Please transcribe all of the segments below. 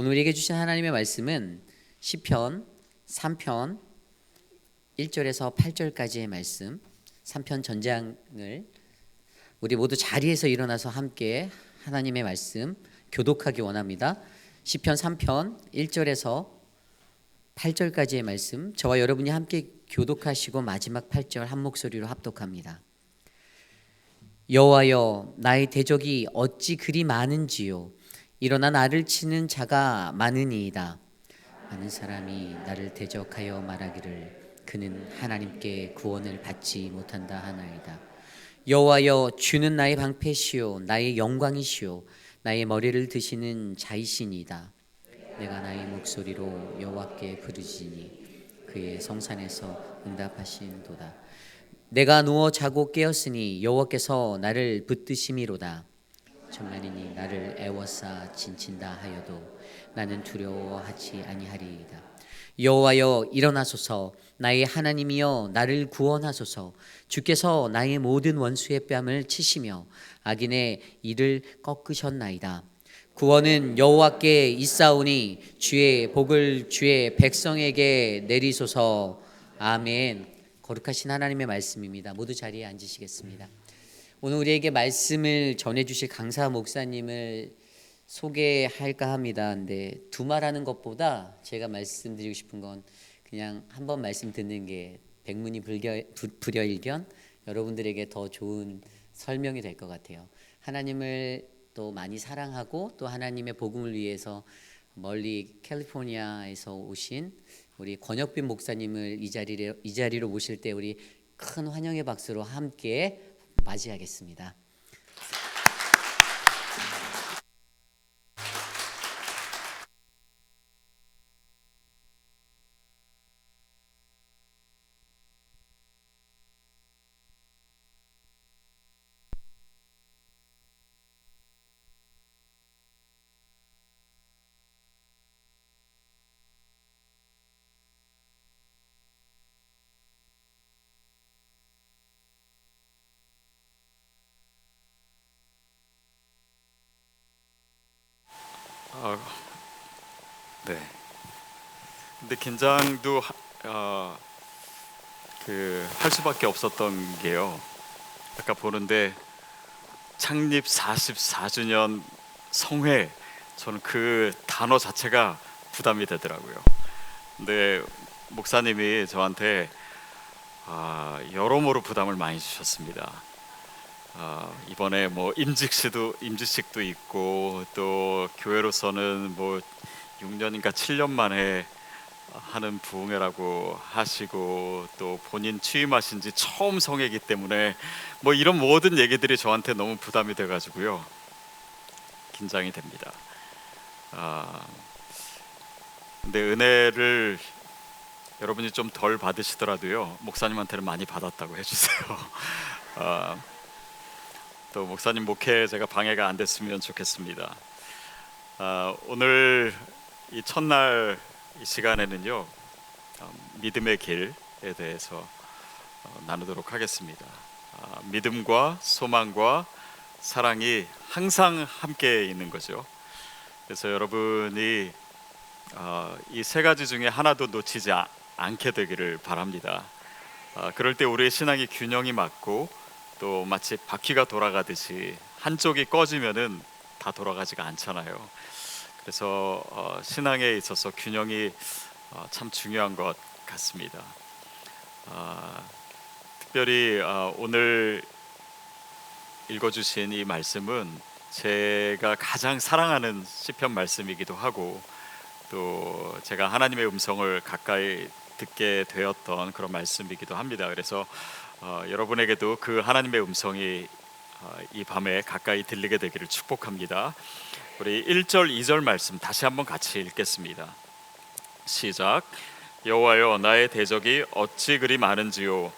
오늘 우리에게 주신 하나님의 말씀은 시편 3편 1절에서 8절까지의 말씀, 3편 전장을 우리 모두 자리에서 일어나서 함께 하나님의 말씀 교독하기 원합니다. 시편 3편 1절에서 8절까지의 말씀, 저와 여러분이 함께 교독하시고 마지막 8절 한 목소리로 합독합니다. 여호와여, 나의 대적이 어찌 그리 많은지요. 일어나 나를 치는 자가 많으니이다. 많은 사람이 나를 대적하여 말하기를 그는 하나님께 구원을 받지 못한다 하나이다. 여호와여, 주는 나의 방패시요 나의 영광이시요 나의 머리를 드시는 자이시니이다. 내가 나의 목소리로 여호와께 부르짖으니 그의 성산에서 응답하신도다. 내가 누워 자고 깨었으니 여호와께서 나를 붙드심이로다. 천만인이 나를 애워싸 진친다 하여도 나는 두려워하지 아니하리이다. 여호와여, 일어나소서. 나의 하나님이여, 나를 구원하소서. 주께서 나의 모든 원수의 뺨을 치시며 악인의 이를 꺾으셨나이다. 구원은 여호와께 있사오니 주의 복을 주의 백성에게 내리소서. 아멘. 거룩하신 하나님의 말씀입니다. 모두 자리에 앉으시겠습니다. 오늘 우리에게 말씀을 전해주실 강사 목사님을 소개할까 합니다. 근데 두말하는 것보다 제가 말씀드리고 싶은 건 그냥 한번 말씀 듣는 게 백문이 불여일견 여러분들에게 더 좋은 설명이 될 것 같아요. 하나님을 또 많이 사랑하고 또 하나님의 복음을 위해서 멀리 캘리포니아에서 오신 우리 권혁빈 목사님을 이 자리로 모실 때 우리 큰 환영의 박수로 함께 맞이하겠습니다. 네. 근데 긴장도 할 수밖에 없었던 게요. 아까 보는데 창립 44주년 성회, 저는 그 단어 자체가 부담이 되더라고요. 근데 목사님이 저한테 여러모로 부담을 많이 주셨습니다. 이번에 뭐 임직식도 있고 또 교회로서는 뭐 6년인가 7년 만에 하는 부흥회라고 하시고 또 본인 취임하신 지 처음 성회이기 때문에 뭐 이런 모든 얘기들이 저한테 너무 부담이 돼가지고요, 긴장이 됩니다. 근데 은혜를 여러분이 좀 덜 받으시더라도요, 목사님한테는 많이 받았다고 해주세요. 또 목사님 목회에 제가 방해가 안 됐으면 좋겠습니다. 오늘 이 첫날 이 시간에는요, 믿음의 길에 대해서 나누도록 하겠습니다. 믿음과 소망과 사랑이 항상 함께 있는 거죠. 그래서 여러분이 이 세 가지 중에 하나도 놓치지 않게 되기를 바랍니다. 그럴 때 우리의 신앙이 균형이 맞고 또 마치 바퀴가 돌아가듯이 한쪽이 꺼지면은 다 돌아가지가 않잖아요. 그래서 신앙에 있어서 균형이 참 중요한 것 같습니다. 특별히 오늘 읽어주신 이 말씀은 제가 가장 사랑하는 시편 말씀이기도 하고 또 제가 하나님의 음성을 가까이 듣게 되었던 그런 말씀이기도 합니다. 그래서 여러분에게도 그 하나님의 음성이 이 밤에 가까이 들리게 되기를 축복합니다. 우리 1절 2절 말씀 다시 한번 같이 읽겠습니다. 시작. 여호와여, 나의 대적이 어찌 그리 많은지요.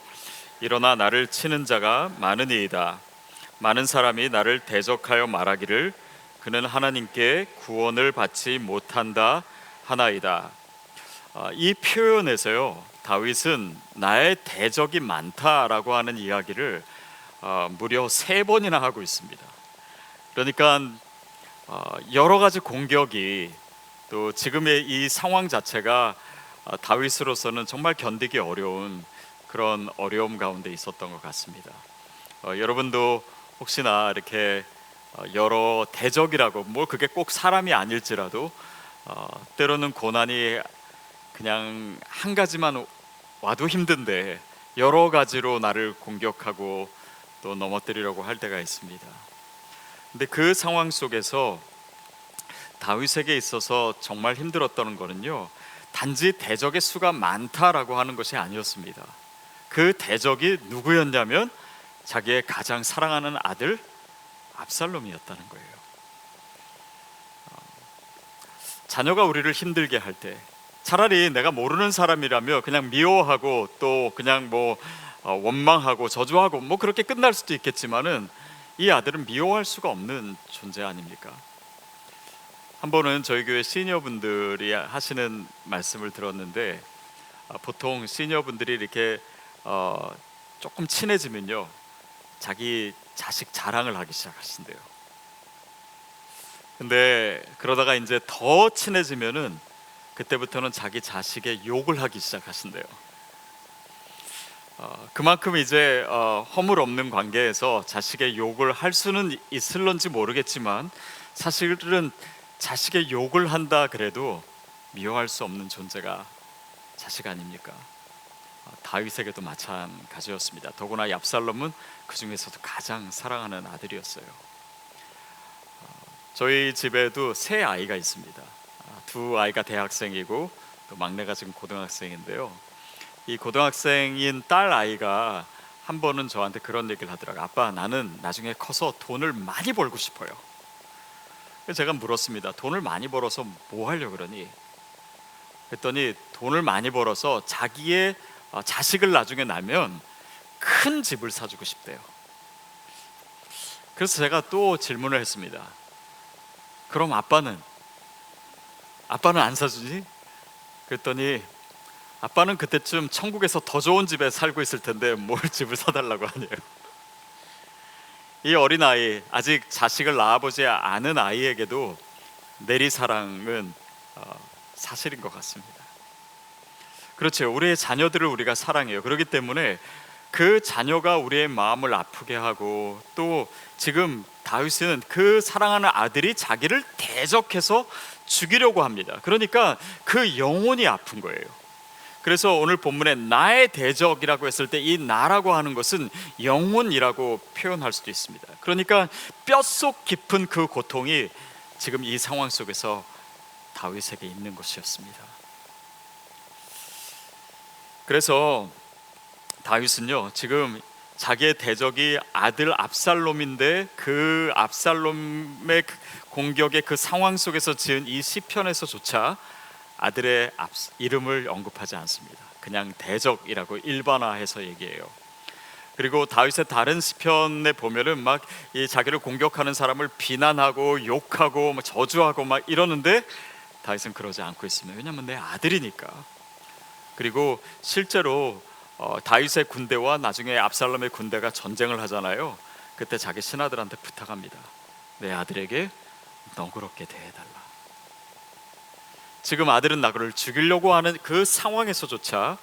일어나 나를 치는 자가 많으니이다. 많은 사람이 나를 대적하여 말하기를 그는 하나님께 구원을 받지 못한다 하나이다. 이 표현에서요, 다윗은 나의 대적이 많다라고 하는 이야기를 무려 3번이나 하고 있습니다. 그러니까 여러 가지 공격이 또 지금의 이 상황 자체가 다윗으로서는 정말 견디기 어려운 그런 어려움 가운데 있었던 것 같습니다. 여러분도 혹시나 이렇게 여러 대적이라고 뭐 그게 꼭 사람이 아닐지라도 때로는 고난이 그냥 한 가지만 와도 힘든데 여러 가지로 나를 공격하고 또 넘어뜨리려고 할 때가 있습니다. 근데 그 상황 속에서 다윗에게 있어서 정말 힘들었던 거는요, 단지 대적의 수가 많다라고 하는 것이 아니었습니다. 그 대적이 누구였냐면 자기의 가장 사랑하는 아들 압살롬이었다는 거예요. 자녀가 우리를 힘들게 할 때 차라리 내가 모르는 사람이라며 그냥 미워하고 또 그냥 뭐 원망하고 저주하고 뭐 그렇게 끝날 수도 있겠지만은 이 아들은 미워할 수가 없는 존재 아닙니까? 한 번은 저희 교회 시니어분들이 하시는 말씀을 들었는데 보통 시니어분들이 이렇게 조금 친해지면요, 자기 자식 자랑을 하기 시작하신대요. 근데 그러다가 이제 더 친해지면은 그때부터는 자기 자식의 욕을 하기 시작하신대요. 그만큼 이제 허물 없는 관계에서 자식의 욕을 할 수는 있을런지 모르겠지만 사실은 자식의 욕을 한다 그래도 미워할 수 없는 존재가 자식 아닙니까? 다윗에게도 마찬가지였습니다. 더구나 압살롬은 그 중에서도 가장 사랑하는 아들이었어요. 저희 집에도 세 아이가 있습니다. 두 아이가 대학생이고 또 막내가 지금 고등학생인데요. 이 고등학생인 딸 아이가 한 번은 저한테 그런 얘기를 하더라고요. 아빠, 나는 나중에 커서 돈을 많이 벌고 싶어요. 그래서 제가 물었습니다. 돈을 많이 벌어서 뭐 하려고 그러니? 그랬더니 돈을 많이 벌어서 자기의 자식을 나중에 낳으면 큰 집을 사주고 싶대요. 그래서 제가 또 질문을 했습니다. 그럼 아빠는 안 사주지? 그랬더니 아빠는 그때쯤 천국에서 더 좋은 집에 살고 있을 텐데 뭘 집을 사달라고 하네요. 이 어린아이, 아직 자식을 낳아보지 않은 아이에게도 내리사랑은 사실인 것 같습니다. 그렇죠. 우리의 자녀들을 우리가 사랑해요. 그렇기 때문에 그 자녀가 우리의 마음을 아프게 하고 또 지금 다윗은 그 사랑하는 아들이 자기를 대적해서 죽이려고 합니다. 그러니까 그 영혼이 아픈 거예요. 그래서 오늘 본문에 나의 대적이라고 했을 때 이 나라고 하는 것은 영혼이라고 표현할 수도 있습니다. 그러니까 뼛속 깊은 그 고통이 지금 이 상황 속에서 다윗에게 있는 것이었습니다. 그래서 다윗은요, 지금 자기의 대적이 아들 압살롬인데 그 압살롬의 공격의 그 상황 속에서 지은 이 시편에서조차 아들의 이름을 언급하지 않습니다. 그냥 대적이라고 일반화해서 얘기해요. 그리고 다윗의 다른 시편에 보면은 막 이 자기를 공격하는 사람을 비난하고 욕하고 막 저주하고 막 이러는데 다윗은 그러지 않고 있습니다. 왜냐하면 내 아들이니까. 그리고 실제로 다윗의 군대와 나중에 압살롬의 군대가 전쟁을 하잖아요. 그때 자기 신하들한테 부탁합니다. 내 아들에게 너그럽게 대해달라. 지금 아들은 나를 죽이려고 하는 그 상황에서조차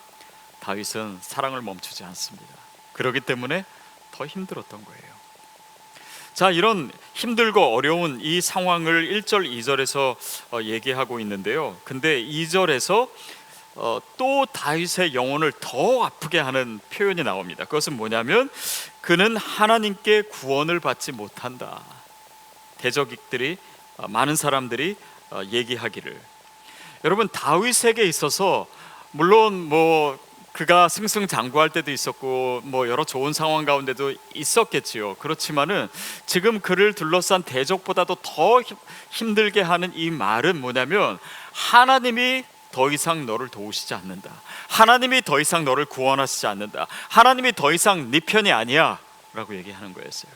다윗은 사랑을 멈추지 않습니다. 그렇기 때문에 더 힘들었던 거예요. 자, 이런 힘들고 어려운 이 상황을 1절 2절에서 얘기하고 있는데요. 근데 2절에서 또 다윗의 영혼을 더 아프게 하는 표현이 나옵니다. 그것은 뭐냐면 그는 하나님께 구원을 받지 못한다. 대적들이 많은 사람들이 얘기하기를. 여러분, 다윗에게 있어서 물론 뭐 그가 승승장구할 때도 있었고 뭐 여러 좋은 상황 가운데도 있었겠지요. 그렇지만은 지금 그를 둘러싼 대적보다도 더 힘들게 하는 이 말은 뭐냐면 하나님이 더 이상 너를 도우시지 않는다. 하나님이 더 이상 너를 구원하시지 않는다. 하나님이 더 이상 네 편이 아니야 라고 얘기하는 거였어요.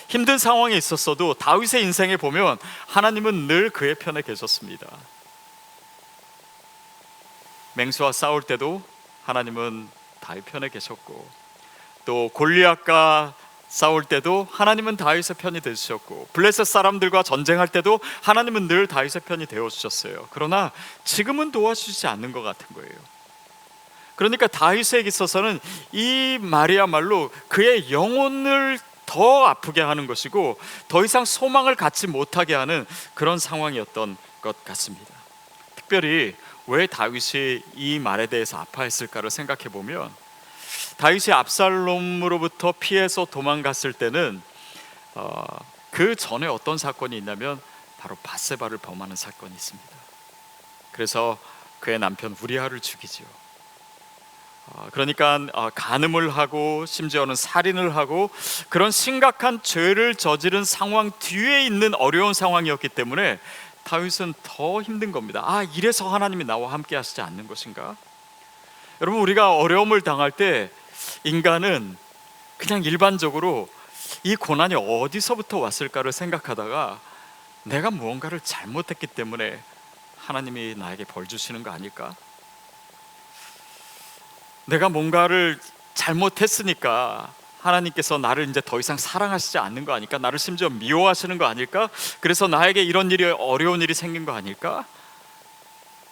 힘든 상황에 있었어도 다윗의 인생에 보면 하나님은 늘 그의 편에 계셨습니다. 맹수와 싸울 때도 하나님은 다윗 편에 계셨고 또 골리앗과 싸울 때도 하나님은 다윗의 편이 되주셨고, 블레셋 사람들과 전쟁할 때도 하나님은 늘 다윗의 편이 되어주셨어요. 그러나 지금은 도와주시지 않는 것 같은 거예요. 그러니까 다윗에게 있어서는 이 말이야말로 그의 영혼을 더 아프게 하는 것이고, 더 이상 소망을 갖지 못하게 하는 그런 상황이었던 것 같습니다. 특별히 왜 다윗이 이 말에 대해서 아파했을까를 생각해 보면, 다윗이 압살롬으로부터 피해서 도망갔을 때는 그 전에 어떤 사건이 있냐면 바로 밧세바를 범하는 사건이 있습니다. 그래서 그의 남편 우리아를 죽이지요. 그러니까 간음을 하고 심지어는 살인을 하고 그런 심각한 죄를 저지른 상황 뒤에 있는 어려운 상황이었기 때문에 다윗은 더 힘든 겁니다. 이래서 하나님이 나와 함께 하시지 않는 것인가? 여러분, 우리가 어려움을 당할 때 인간은 그냥 일반적으로 이 고난이 어디서부터 왔을까를 생각하다가 내가 무언가를 잘못했기 때문에 하나님이 나에게 벌 주시는 거 아닐까? 내가 뭔가를 잘못했으니까 하나님께서 나를 이제 더 이상 사랑하시지 않는 거 아닐까? 나를 심지어 미워하시는 거 아닐까? 그래서 나에게 이런 일이, 어려운 일이 생긴 거 아닐까?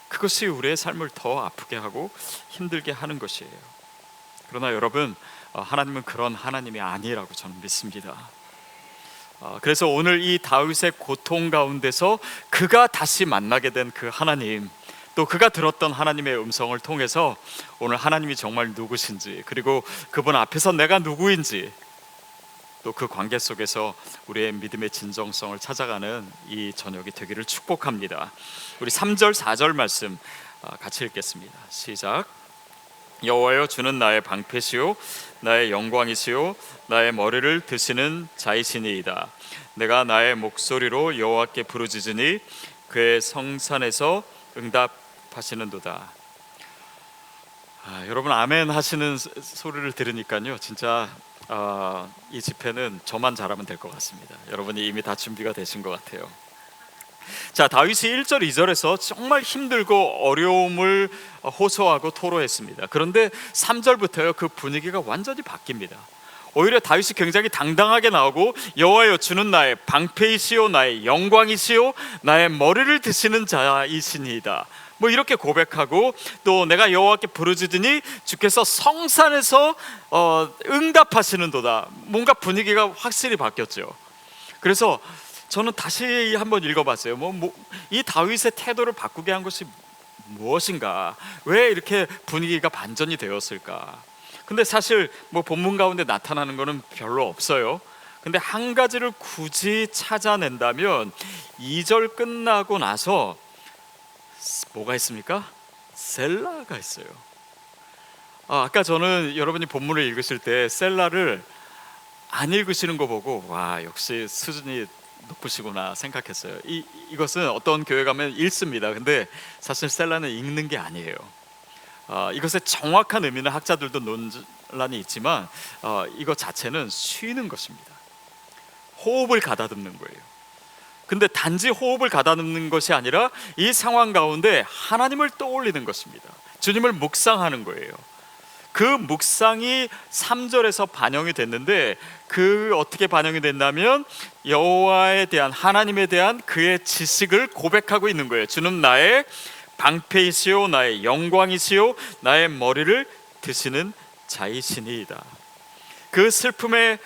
그것이 우리의 삶을 더 아프게 하고 힘들게 하는 것이에요. 그러나 여러분, 하나님은 그런 하나님이 아니라고 저는 믿습니다. 그래서 오늘 이 다윗의 고통 가운데서 그가 다시 만나게 된 그 하나님, 또 그가 들었던 하나님의 음성을 통해서 오늘 하나님이 정말 누구신지, 그리고 그분 앞에서 내가 누구인지, 또 그 관계 속에서 우리의 믿음의 진정성을 찾아가는 이 저녁이 되기를 축복합니다. 우리 3절 4절 말씀 같이 읽겠습니다. 시작. 여호와여, 주는 나의 방패시요 나의 영광이시요 나의 머리를 드시는 자이시니이다. 내가 나의 목소리로 여호와께 부르짖으니 그의 성산에서 응답하시는도다. 여러분, 아멘 하시는 소리를 들으니까요, 진짜 이 집회는 저만 잘하면 될 것 같습니다. 여러분이 이미 다 준비가 되신 것 같아요. 자, 다윗이 1절 2절에서 정말 힘들고 어려움을 호소하고 토로했습니다. 그런데 3절부터요, 그 분위기가 완전히 바뀝니다. 오히려 다윗이 굉장히 당당하게 나오고 여호와여, 주는 나의 방패이시요 나의 영광이시요 나의 머리를 드시는 자이시니이다, 뭐 이렇게 고백하고, 또 내가 여호와께 부르짖으니 주께서 성산에서 응답하시는도다. 뭔가 분위기가 확실히 바뀌었죠. 그래서 저는 다시 한번 읽어봤어요. 이 다윗의 태도를 바꾸게 한 것이 무엇인가? 왜 이렇게 분위기가 반전이 되었을까? 근데 사실 본문 가운데 나타나는 것은 별로 없어요. 근데 한 가지를 굳이 찾아낸다면 2절 끝나고 나서 뭐가 있습니까? 셀라가 있어요. 아까 저는 여러분이 본문을 읽으실 때 셀라를 안 읽으시는 거 보고 와, 역시 수준이 높으시구나 생각했어요. 이것은 어떤 교회 가면 읽습니다. 근데 사실 셀라는 읽는 게 아니에요. 이것의 정확한 의미는 학자들도 논란이 있지만 이것 자체는 쉬는 것입니다. 호흡을 가다듬는 거예요. 근데 단지 호흡을 가다듬는 것이 아니라 이 상황 가운데 하나님을 떠올리는 것입니다. 주님을 묵상하는 거예요. 그 묵상이 3절에서 반영이 됐는데, 그 어떻게 반영이 됐냐면 여호와에 대한, 하나님에 대한 그의 지식을 고백하고 있는 거예요. 주는 나의 방패이시요 나의 영광이시요 나의 머리를 드시는 자이시니이다. 그 슬픔의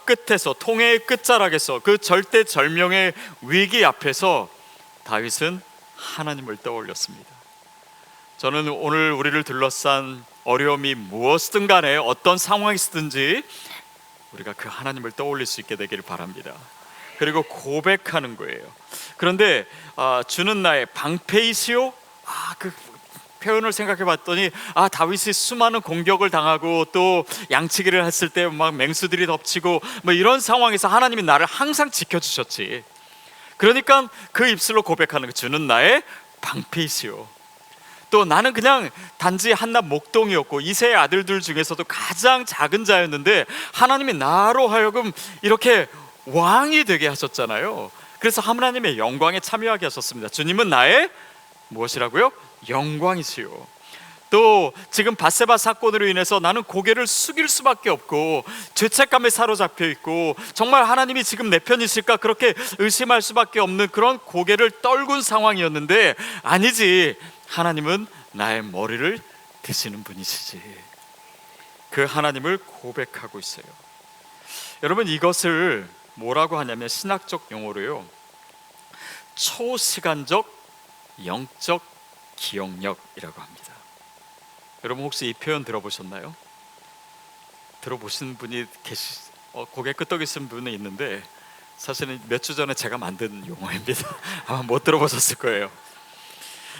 끝에서, 통해의 끝자락에서, 그 절대절명의 위기 앞에서 다윗은 하나님을 떠올렸습니다. 저는 오늘 우리를 둘러싼 어려움이 무엇이든 간에, 어떤 상황이든지 우리가 그 하나님을 떠올릴 수 있게 되기를 바랍니다. 그리고 고백하는 거예요. 그런데 주는 나의 방패이시요, 그 표현을 생각해 봤더니 다윗이 수많은 공격을 당하고 또 양치기를 했을 때 막 맹수들이 덮치고 이런 상황에서 하나님이 나를 항상 지켜주셨지. 그러니까 그 입술로 고백하는 거, 주는 나의 방패이시요. 또 나는 그냥 단지 한낱 목동이었고 이새의 아들들 중에서도 가장 작은 자였는데 하나님이 나로 하여금 이렇게 왕이 되게 하셨잖아요. 그래서 하나님의 영광에 참여하게 하셨습니다. 주님은 나의 무엇이라고요? 영광이시요. 또 지금 밧세바 사건으로 인해서 나는 고개를 숙일 수밖에 없고 죄책감에 사로잡혀 있고 정말 하나님이 지금 내 편이실까 그렇게 의심할 수밖에 없는 그런 고개를 떨군 상황이었는데, 아니지, 하나님은 나의 머리를 드시는 분이시지. 그 하나님을 고백하고 있어요. 여러분, 이것을 뭐라고 하냐면 신학적 용어로요, 초시간적 영적 기억력이라고 합니다. 여러분 혹시 이 표현 들어보셨나요? 들어보신 분이 고개 끄덕이신 분이 있는데, 사실은 몇 주 전에 제가 만든 용어입니다. 아마 못 들어보셨을 거예요.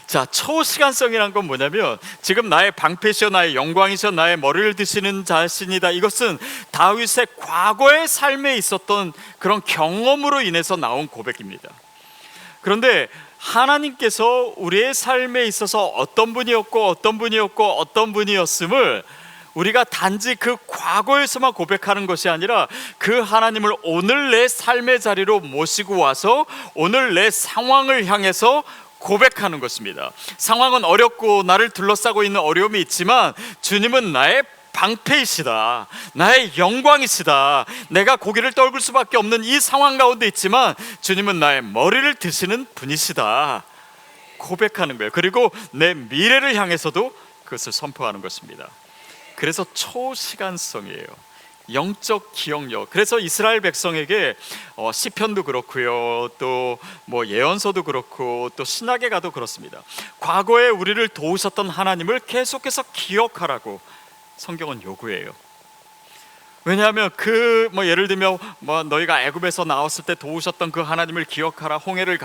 자, 초시간성이란 건 뭐냐면 지금 나의 방패시여 나의 영광이시여 나의 머리를 드시는 자신이다. 이것은 다윗의 과거의 삶에 있었던 그런 경험으로 인해서 나온 고백입니다. 그런데 하나님께서 우리의 삶에 있어서 어떤 분이었고 어떤 분이었고 어떤 분이었음을 우리가 단지 그 과거에서만 고백하는 것이 아니라 그 하나님을 오늘 내 삶의 자리로 모시고 와서 오늘 내 상황을 향해서 고백하는 것입니다. 상황은 어렵고 나를 둘러싸고 있는 어려움이 있지만 주님은 나의 방패이시다, 나의 영광이시다. 내가 고개를 떨굴 수밖에 없는 이 상황 가운데 있지만 주님은 나의 머리를 드시는 분이시다 고백하는 거예요. 그리고 내 미래를 향해서도 그것을 선포하는 것입니다. 그래서 초시간성이에요. 영적 기억력. 그래서 이스라엘 백성에게 시편도 그렇고요, 또 뭐 예언서도 그렇고 또 신약에 가도 그렇습니다. 과거에 우리를 도우셨던 하나님을 계속해서 기억하라고 성경은 요구해요. 왜냐하면 예를 들면 너희가 애굽에서 나왔을 때 도우셨던 그 하나님을 기억하라, 홍해를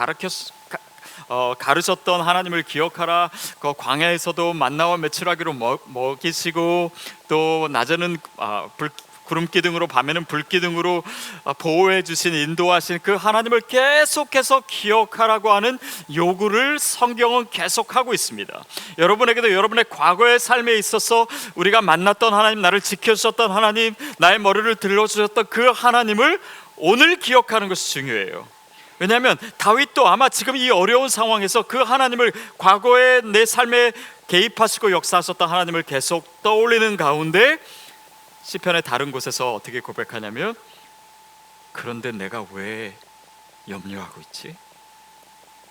가르셨던 하나님을 기억하라, 그 광야에서도 만나와 메추라기로 먹이시고 또 낮에는 구름기둥으로 밤에는 불기둥으로 보호해 주신, 인도하신 그 하나님을 계속해서 기억하라고 하는 요구를 성경은 계속하고 있습니다. 여러분에게도 여러분의 과거의 삶에 있어서 우리가 만났던 하나님, 나를 지켜주셨던 하나님, 나의 머리를 들어주셨던 그 하나님을 오늘 기억하는 것이 중요해요. 왜냐하면 다윗도 아마 지금 이 어려운 상황에서 그 하나님을, 과거에 내 삶에 개입하시고 역사하셨던 하나님을 계속 떠올리는 가운데 시편의 다른 곳에서 어떻게 고백하냐면, 그런데 내가 왜 염려하고 있지?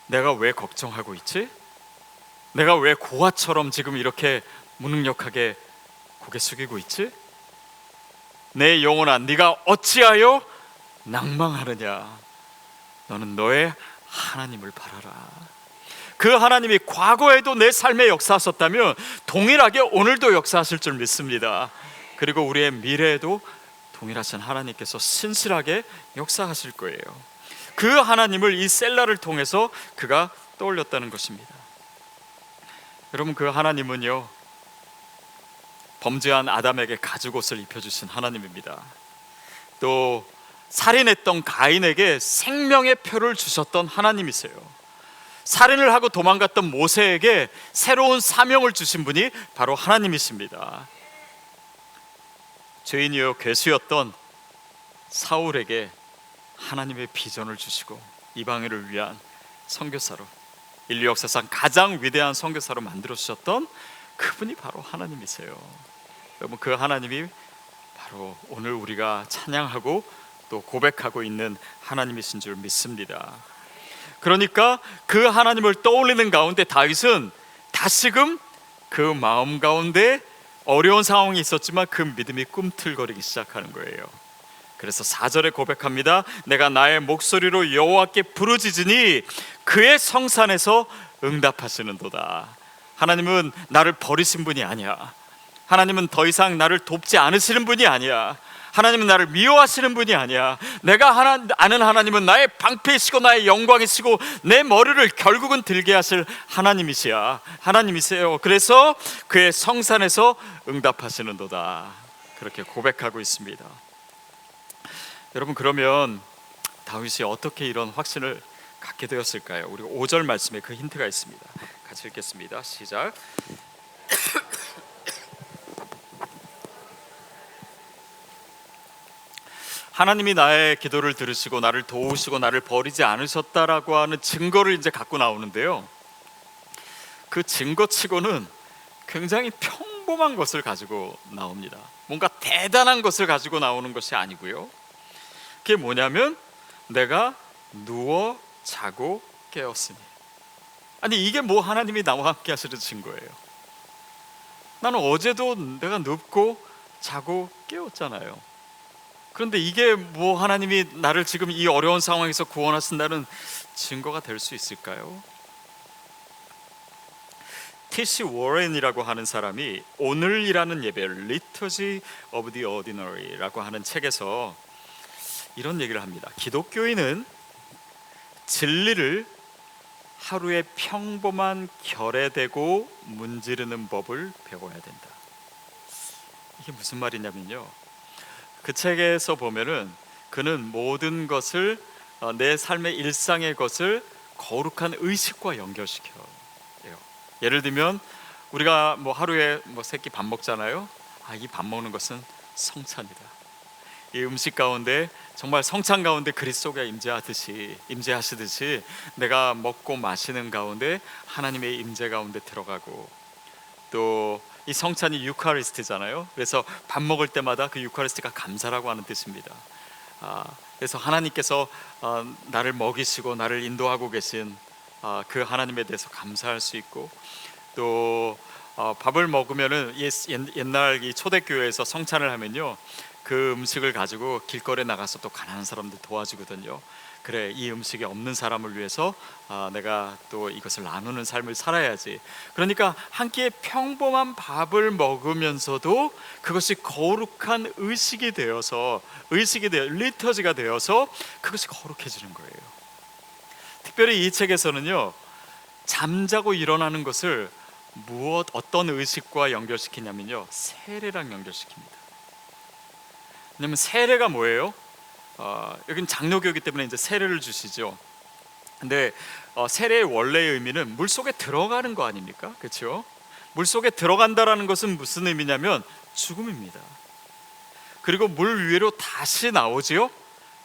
내가 왜 걱정하고 있지? 내가 왜 고아처럼 지금 이렇게 무능력하게 고개 숙이고 있지? 내 영혼아, 네가 어찌하여 낭망하느냐? 너는 너의 하나님을 바라라. 그 하나님이 과거에도 내 삶에 역사하셨다면 동일하게 오늘도 역사하실 줄 믿습니다. 그리고 우리의 미래에도 동일하신 하나님께서 신실하게 역사하실 거예요. 그 하나님을 이 셀라를 통해서 그가 떠올렸다는 것입니다. 여러분, 그 하나님은요, 범죄한 아담에게 가죽옷을 입혀주신 하나님입니다. 또 살인했던 가인에게 생명의 표를 주셨던 하나님이세요. 살인을 하고 도망갔던 모세에게 새로운 사명을 주신 분이 바로 하나님이십니다. 죄인이요 괴수였던 사울에게 하나님의 비전을 주시고 이방인을 위한 선교사로, 인류 역사상 가장 위대한 선교사로 만들어 주셨던 그분이 바로 하나님이세요. 여러분, 그 하나님이 바로 오늘 우리가 찬양하고 또 고백하고 있는 하나님이신 줄 믿습니다. 그러니까 그 하나님을 떠올리는 가운데 다윗은 다시금 그 마음 가운데 어려운 상황이 있었지만 그 믿음이 꿈틀거리기 시작하는 거예요. 그래서 4절에 고백합니다. 내가 나의 목소리로 여호와께 부르짖으니 그의 성산에서 응답하시는도다. 하나님은 나를 버리신 분이 아니야. 하나님은 더 이상 나를 돕지 않으시는 분이 아니야. 하나님은 나를 미워하시는 분이 아니야. 내가 아는 하나님은 나의 방패이시고 나의 영광이시고 내 머리를 결국은 들게 하실 하나님이세요. 그래서 그의 성산에서 응답하시는도다. 그렇게 고백하고 있습니다. 여러분, 그러면 다윗이 어떻게 이런 확신을 갖게 되었을까요? 우리 5절 말씀에 그 힌트가 있습니다. 같이 읽겠습니다. 시작. 하나님이 나의 기도를 들으시고 나를 도우시고 나를 버리지 않으셨다라고 하는 증거를 이제 갖고 나오는데요, 그 증거치고는 굉장히 평범한 것을 가지고 나옵니다. 뭔가 대단한 것을 가지고 나오는 것이 아니고요. 그게 뭐냐면 내가 누워 자고 깨었으니. 아니 이게 뭐 하나님이 나와 함께 하시는 증거예요. 나는 어제도 내가 눕고 자고 깨웠잖아요. 그런데 이게 뭐 하나님이 나를 지금 이 어려운 상황에서 구원하신다는 증거가 될 수 있을까요? T.C. 워렌이라고 하는 사람이 오늘이라는 예배 Liturgy of the Ordinary라고 하는 책에서 이런 얘기를 합니다. 기독교인은 진리를 하루의 평범한 결에대고 문지르는 법을 배워야 된다. 이게 무슨 말이냐면요, 그 책에서 보면은 그는 모든 것을 내 삶의 일상의 것을 거룩한 의식과 연결시켜요. 예를 들면 우리가 뭐 하루에 뭐 세 끼 밥 먹잖아요. 이 밥 먹는 것은 성찬이다. 이 음식 가운데 정말 성찬 가운데 그리스도가 임재하시듯이 내가 먹고 마시는 가운데 하나님의 임재 가운데 들어가고, 또 이 성찬이 유카리스트잖아요. 그래서 밥 먹을 때마다 그 유카리스트가 감사라고 하는 뜻입니다. 그래서 하나님께서 나를 먹이시고 나를 인도하고 계신 그 하나님에 대해서 감사할 수 있고, 또 밥을 먹으면은 옛날 이 초대교회에서 성찬을 하면요, 그 음식을 가지고 길거리에 나가서 또 가난한 사람들 도와주거든요. 그래, 이 음식이 없는 사람을 위해서 내가 또 이것을 나누는 삶을 살아야지. 그러니까 한 끼의 평범한 밥을 먹으면서도 그것이 거룩한 의식이 되어서 리터지가 되어서 그것이 거룩해지는 거예요. 특별히 이 책에서는요, 잠자고 일어나는 것을 어떤 의식과 연결시키냐면요, 세례랑 연결시킵니다. 왜냐면 세례가 뭐예요? 여기는 장로교이기 때문에 이제 세례를 주시죠. 근데 세례의 원래의 의미는 물 속에 들어가는 거 아닙니까? 그렇죠? 물 속에 들어간다라는 것은 무슨 의미냐면 죽음입니다. 그리고 물 위로 다시 나오지요.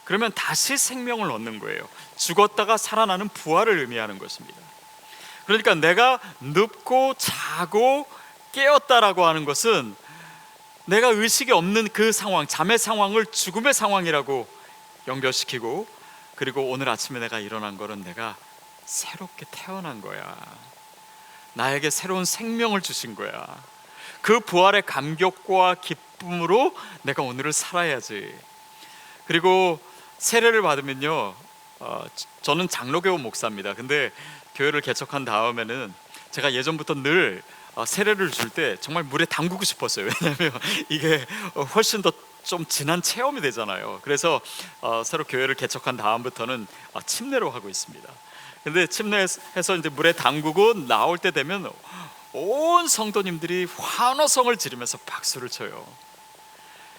그러면 다시 생명을 얻는 거예요. 죽었다가 살아나는 부활을 의미하는 것입니다. 그러니까 내가 눕고 자고 깨었다라고 하는 것은 내가 의식이 없는 그 상황, 잠의 상황을 죽음의 상황이라고 연결시키고, 그리고 오늘 아침에 내가 일어난 거는 내가 새롭게 태어난 거야. 나에게 새로운 생명을 주신 거야. 그 부활의 감격과 기쁨으로 내가 오늘을 살아야지. 그리고 세례를 받으면요, 저는 장로교 목사입니다. 근데 교회를 개척한 다음에는 제가 예전부터 늘 세례를 줄 때 정말 물에 담그고 싶었어요. 왜냐하면 이게 훨씬 더 좀 진한 체험이 되잖아요. 그래서 새로 교회를 개척한 다음부터는 침례로 하고 있습니다. 근데 침례해서 이제 물에 담그고 나올 때 되면 온 성도님들이 환호성을 지르면서 박수를 쳐요.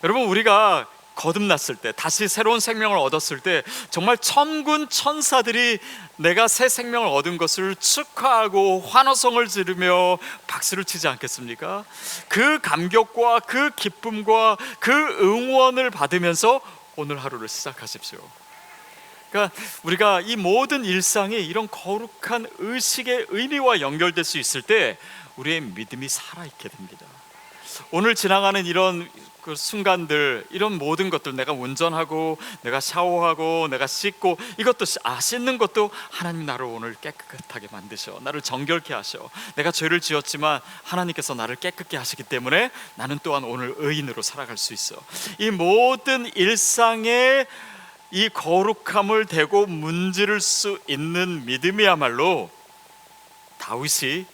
여러분, 우리가 거듭났을 때, 다시 새로운 생명을 얻었을 때 정말 천군 천사들이 내가 새 생명을 얻은 것을 축하하고 환호성을 지르며 박수를 치지 않겠습니까? 그 감격과 그 기쁨과 그 응원을 받으면서 오늘 하루를 시작하십시오. 그러니까 우리가 이 모든 일상이 이런 거룩한 의식의 의미와 연결될 수 있을 때 우리의 믿음이 살아있게 됩니다. 오늘 지나가는 이런 그 순간들, 이런 모든 것들, 내가 운전하고 내가 샤워하고 내가 씻고, 이것도 씻는 것도 하나님 나를 오늘 깨끗하게 만드셔, 나를 정결케 하셔. 내가 죄를 지었지만 하나님께서 나를 깨끗게 하시기 때문에 나는 또한 오늘 의인으로 살아갈 수 있어. 이 모든 일상의 이 거룩함을 대고 문지를 수 있는 믿음이야말로 다윗이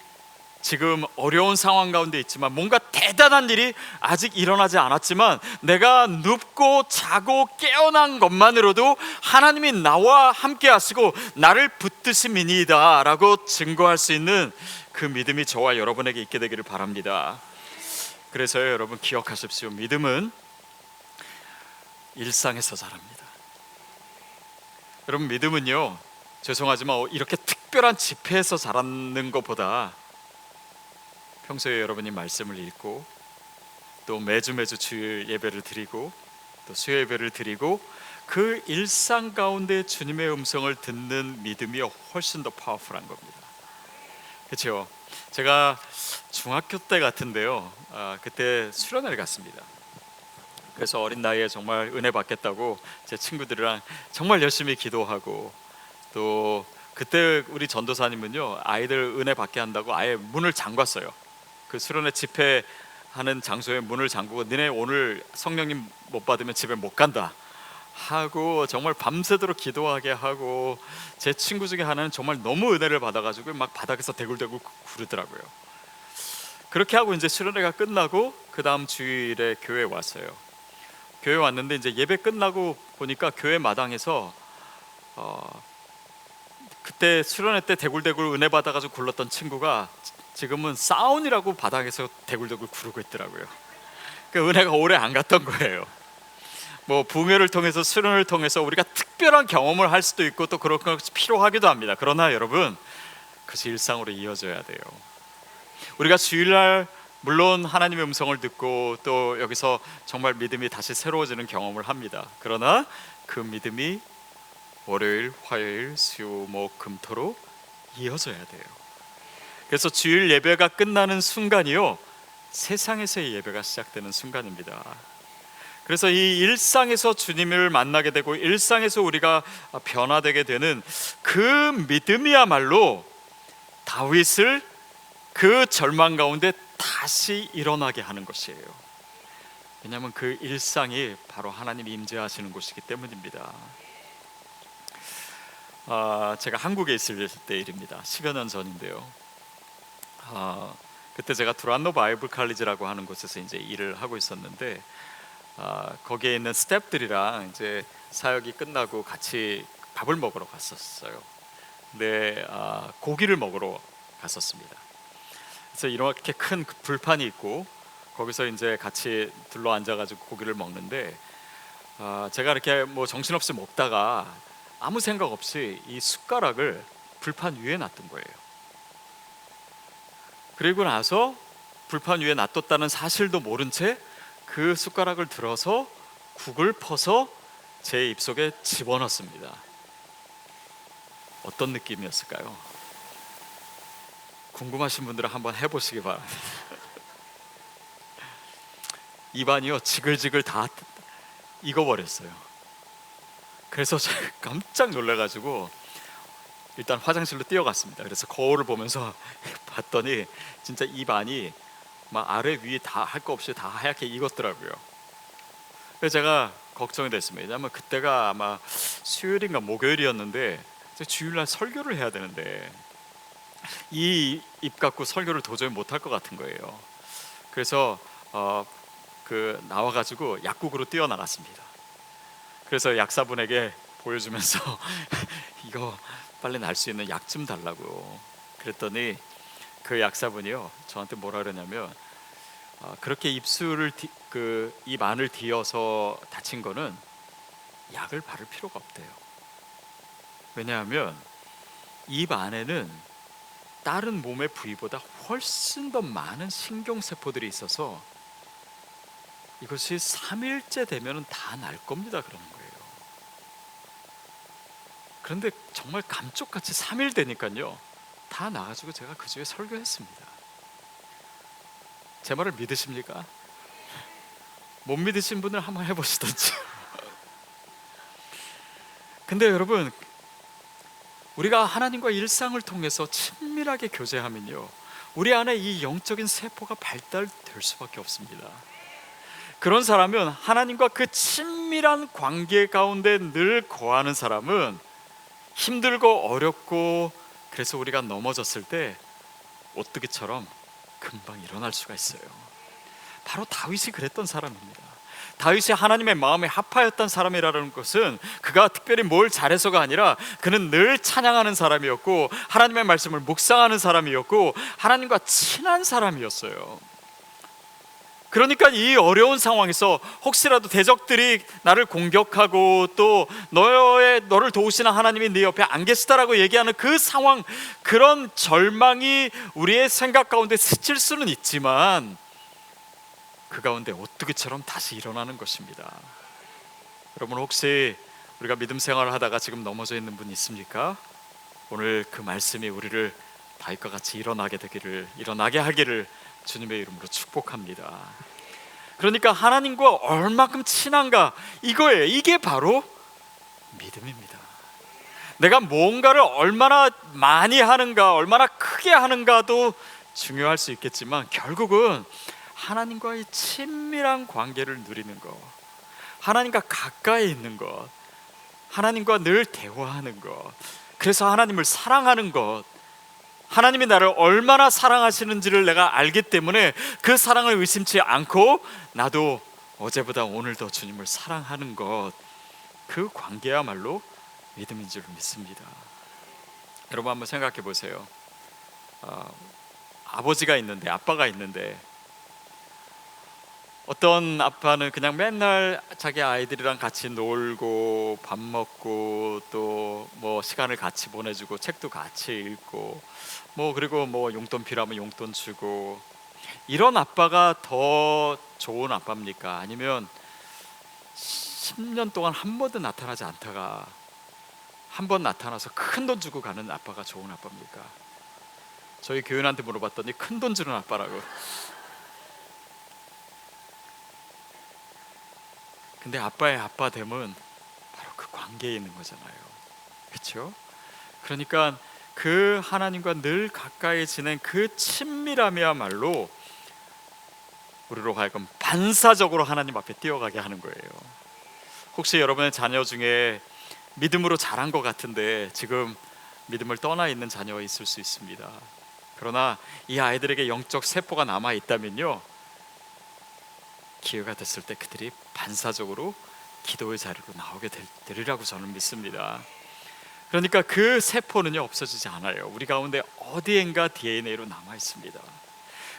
지금 어려운 상황 가운데 있지만, 뭔가 대단한 일이 아직 일어나지 않았지만 내가 눕고 자고 깨어난 것만으로도 하나님이 나와 함께 하시고 나를 붙드심이니이다 라고 증거할 수 있는 그 믿음이 저와 여러분에게 있게 되기를 바랍니다. 그래서요, 여러분 기억하십시오. 믿음은 일상에서 자랍니다. 여러분, 믿음은요, 죄송하지만 이렇게 특별한 집회에서 자라는 것보다 평소에 여러분이 말씀을 읽고, 또 매주 주일 예배를 드리고, 또 수요 예배를 드리고, 그 일상 가운데 주님의 음성을 듣는 믿음이 훨씬 더 파워풀한 겁니다. 그렇죠. 제가 중학교 때 같은데요. 그때 수련회를 갔습니다. 그래서 어린 나이에 정말 은혜 받겠다고 제 친구들이랑 정말 열심히 기도하고, 또 그때 우리 전도사님은요, 아이들 은혜 받게 한다고 아예 문을 잠갔어요. 그 수련회 집회하는 장소에 문을 잠그고, 너네 오늘 성령님 못 받으면 집에 못 간다 하고 정말 밤새도록 기도하게 하고, 제 친구 중에 하나는 정말 너무 은혜를 받아가지고 막 바닥에서 대굴대굴 구르더라고요. 그렇게 하고 이제 수련회가 끝나고 그 다음 주일에 교회에 왔어요. 교회 왔는데 이제 예배 끝나고 보니까 교회 마당에서 그때 수련회 때 대굴대굴 은혜 받아가지고 굴렀던 친구가 지금은 사운이라고 바닥에서 대굴대굴 구르고 있더라고요. 그 은혜가 오래 안 갔던 거예요. 뭐 붕회를 통해서 수련을 통해서 우리가 특별한 경험을 할 수도 있고 또 그런 것이 필요하기도 합니다. 그러나 여러분, 그것이 일상으로 이어져야 돼요. 우리가 주일날 물론 하나님의 음성을 듣고 또 여기서 정말 믿음이 다시 새로워지는 경험을 합니다. 그러나 그 믿음이 월요일, 화요일, 수요, 목, 금토로 이어져야 돼요. 그래서 주일 예배가 끝나는 순간이요, 세상에서의 예배가 시작되는 순간입니다. 그래서 이 일상에서 주님을 만나게 되고 일상에서 우리가 변화되게 되는 그 믿음이야말로 다윗을 그 절망 가운데 다시 일어나게 하는 것이에요. 왜냐하면 그 일상이 바로 하나님이 임재하시는 곳이기 때문입니다. 제가 한국에 있을 때 일입니다. 10여 년 전인데요. 그때 제가 두란노 바이블 칼리지라고 하는 곳에서 이제 일을 하고 있었는데, 거기에 있는 스태프들이랑 이제 사역이 끝나고 같이 밥을 먹으러 갔었어요. 근데 고기를 먹으러 갔었습니다. 그래서 이렇게 큰 불판이 있고 거기서 이제 같이 둘러 앉아가지고 고기를 먹는데, 제가 이렇게 뭐 정신없이 먹다가 아무 생각 없이 이 숟가락을 불판 위에 놔둔 거예요. 그리고 나서 불판 위에 놔뒀다는 사실도 모른 채 그 숟가락을 들어서 국을 퍼서 제 입속에 집어넣습니다. 어떤 느낌이었을까요? 궁금하신 분들은 한번 해보시기 바랍니다. 입안이요, 지글지글 다 익어버렸어요. 그래서 제가 깜짝 놀라가지고 일단 화장실로 뛰어갔습니다. 그래서 거울을 보면서 봤더니 진짜 입안이 막 아래 위에 다 할 거 없이 다 하얗게 익었더라고요. 그래서 제가 걱정이 됐습니다. 왜냐하면 그때가 아마 수요일인가 목요일이었는데 주일날 설교를 해야 되는데 이 입 갖고 설교를 도저히 못할 것 같은 거예요. 그래서 나와가지고 약국으로 뛰어나갔습니다. 그래서 약사분에게 보여주면서 이거 빨리 날 수 있는 약 좀 달라고 그랬더니 그 약사분이요, 저한테 뭐라 그러냐면, 그렇게 입 안을 뒤어서 다친 거는 약을 바를 필요가 없대요. 왜냐하면 입 안에는 다른 몸의 부위보다 훨씬 더 많은 신경세포들이 있어서 이것이 3일째 되면 다 날 겁니다. 그러는 거예요. 그런데 정말 감쪽같이 3일 되니까요, 다 나가지고 제가 그 주에 설교했습니다. 제 말을 믿으십니까? 못 믿으신 분은 한번 해보시던지. 근데 여러분, 우리가 하나님과 일상을 통해서 친밀하게 교제하면요, 우리 안에 이 영적인 세포가 발달될 수밖에 없습니다. 그런 사람은, 하나님과 그 친밀한 관계 가운데 늘 거하는 사람은 힘들고 어렵고, 그래서 우리가 넘어졌을 때 오뜨기처럼 금방 일어날 수가 있어요. 바로 다윗이 그랬던 사람입니다. 다윗이 하나님의 마음에 합하였던 사람이라는 것은 그가 특별히 뭘 잘해서가 아니라 그는 늘 찬양하는 사람이었고 하나님의 말씀을 묵상하는 사람이었고 하나님과 친한 사람이었어요. 그러니까 이 어려운 상황에서 혹시라도 대적들이 나를 공격하고 또 너를 도우시는 하나님이 네 옆에 안 계시다라고 얘기하는 그 상황, 그런 절망이 우리의 생각 가운데 스칠 수는 있지만 그 가운데 오뚜기처럼 다시 일어나는 것입니다. 여러분, 혹시 우리가 믿음 생활을 하다가 지금 넘어져 있는 분 있습니까? 오늘 그 말씀이 우리를 다윗과 같이 일어나게 하기를 주님의 이름으로 축복합니다. 그러니까 하나님과 얼마큼 친한가, 이거예요. 이게 바로 믿음입니다. 내가 뭔가를 얼마나 많이 하는가, 얼마나 크게 하는가도 중요할 수 있겠지만 결국은 하나님과의 친밀한 관계를 누리는 것, 하나님과 가까이 있는 것, 하나님과 늘 대화하는 것, 그래서 하나님을 사랑하는 것, 하나님이 나를 얼마나 사랑하시는지를 내가 알기 때문에 그 사랑을 의심치 않고 나도 어제보다 오늘 더 주님을 사랑하는 것, 그 관계야말로 믿음인 줄 믿습니다. 여러분 한번 생각해 보세요. 아버지가 있는데, 아빠가 있는데, 어떤 아빠는 그냥 맨날 자기 아이들이랑 같이 놀고 밥 먹고 또 뭐 시간을 같이 보내주고 책도 같이 읽고 뭐 그리고 뭐 용돈 필요하면 용돈 주고, 이런 아빠가 더 좋은 아빠입니까? 아니면 10년 동안 한 번도 나타나지 않다가 한 번 나타나서 큰 돈 주고 가는 아빠가 좋은 아빠입니까? 저희 교인한테 물어봤더니 큰 돈 주는 아빠라고. 근데 아빠의 아빠됨은 바로 그 관계에 있는 거잖아요. 그렇죠? 그러니까 그 하나님과 늘 가까이 지낸 그 친밀함이야말로 우리로 하여금 반사적으로 하나님 앞에 뛰어가게 하는 거예요. 혹시 여러분의 자녀 중에 믿음으로 자란 것 같은데 지금 믿음을 떠나 있는 자녀가 있을 수 있습니다. 그러나 이 아이들에게 영적 세포가 남아 있다면요, 기회가 됐을 때 그들이 반사적으로 기도의 자리로 나오게 되리라고 저는 믿습니다. 그러니까 그 세포는요 없어지지 않아요. 우리 가운데 어디엔가 DNA로 남아 있습니다.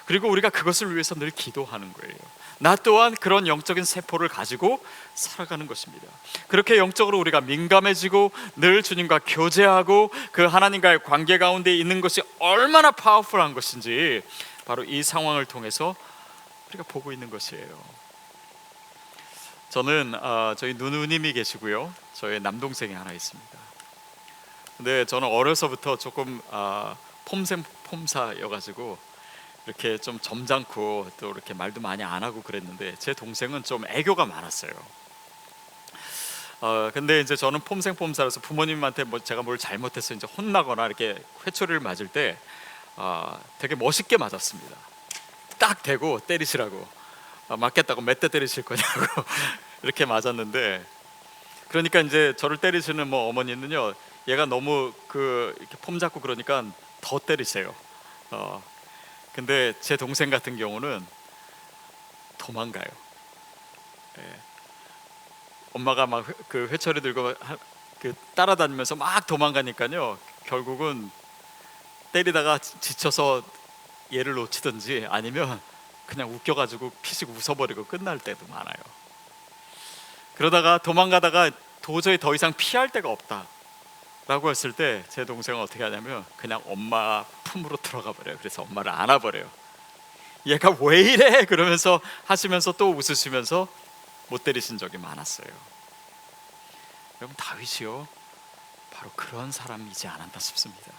그리고 우리가 그것을 위해서 늘 기도하는 거예요. 나 또한 그런 영적인 세포를 가지고 살아가는 것입니다. 그렇게 영적으로 우리가 민감해지고 늘 주님과 교제하고 그 하나님과의 관계 가운데 있는 것이 얼마나 파워풀한 것인지 바로 이 상황을 통해서 우리가 보고 있는 것이에요. 저는 저희 누누님이 계시고요, 저희 남동생이 하나 있습니다. 근데 저는 어려서부터 조금 폼생폼사여가지고 이렇게 좀 점잖고 또 이렇게 말도 많이 안 하고 그랬는데 제 동생은 좀 애교가 많았어요. 근데 이제 저는 폼생폼사라서 부모님한테 뭐 제가 뭘 잘못해서 이제 혼나거나 이렇게 회초리를 맞을 때 되게 멋있게 맞았습니다. 딱 대고 때리시라고, 맞겠다고 몇 대 때리실 거냐고 이렇게 맞았는데, 그러니까 이제 저를 때리시는 뭐 어머니는요, 얘가 너무 이렇게 폼 잡고 그러니까 더 때리세요. 근데 제 동생 같은 경우는 도망가요. 예. 엄마가 막 그 회초리 들고 따라다니면서 막 도망가니까요, 결국은 때리다가 지쳐서 얘를 놓치든지 아니면 그냥 웃겨가지고 피식 웃어버리고 끝날 때도 많아요. 그러다가 도망가다가 도저히 더 이상 피할 데가 없다라고 했을 때 제 동생은 어떻게 하냐면 그냥 엄마 품으로 들어가 버려요. 그래서 엄마를 안아버려요. 얘가 왜 이래? 그러면서 하시면서 또 웃으시면서 못 때리신 적이 많았어요. 여러분, 다윗이요 바로 그런 사람이지 않았나 싶습니다.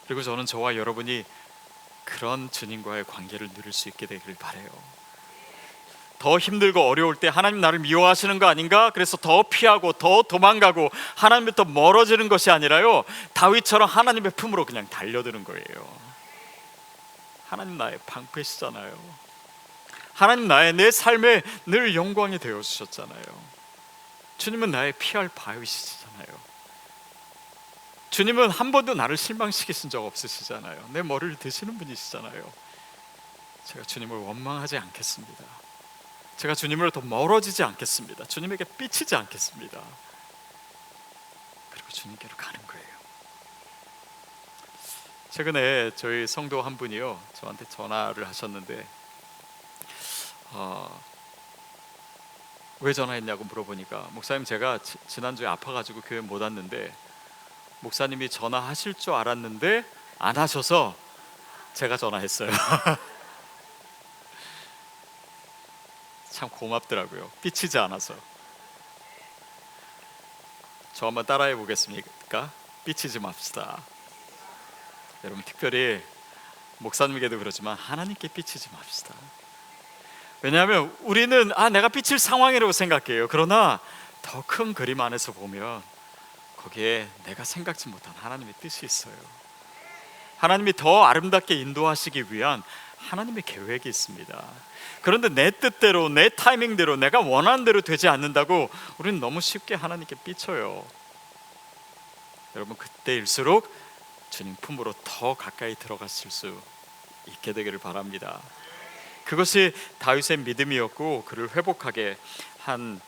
그리고 저는 저와 여러분이 그런 주님과의 관계를 누릴 수 있게 되기를 바라요. 더 힘들고 어려울 때 하나님 나를 미워하시는 거 아닌가? 그래서 더 피하고 더 도망가고 하나님부터 멀어지는 것이 아니라요, 다윗처럼 하나님의 품으로 그냥 달려드는 거예요. 하나님 나의 방패시잖아요. 하나님 내 삶에 늘 영광이 되어주셨잖아요. 주님은 나의 피할 바위시잖아요. 주님은 한 번도 나를 실망시키신 적 없으시잖아요. 내 머리를 드시는 분이시잖아요. 제가 주님을 원망하지 않겠습니다. 제가 주님으로 더 멀어지지 않겠습니다. 주님에게 삐치지 않겠습니다. 그리고 주님께로 가는 거예요. 최근에 저희 성도 한 분이요 저한테 전화를 하셨는데 왜 전화했냐고 물어보니까, 목사님 제가 지난주에 아파가지고 교회 못 왔는데 목사님이 전화하실 줄 알았는데 안 하셔서 제가 전화했어요. 참 고맙더라고요. 삐치지 않아서. 저 한번 따라해 보겠습니까? 삐치지 맙시다. 여러분 특별히 목사님에게도 그러지만 하나님께 삐치지 맙시다. 왜냐하면 우리는 내가 삐칠 상황이라고 생각해요. 그러나 더 큰 그림 안에서 보면 거기에 내가 생각지 못한 하나님의 뜻이 있어요. 하나님이 더 아름답게 인도하시기 위한 하나님의 계획이 있습니다. 그런데 내 뜻대로, 내 타이밍대로, 내가 원하는 대로 되지 않는다고 우리는 너무 쉽게 하나님께 삐쳐요. 여러분 그때일수록 주님 품으로 더 가까이 들어가실 수 있게 되기를 바랍니다. 그것이 다윗의 믿음이었고 그를 회복하게 한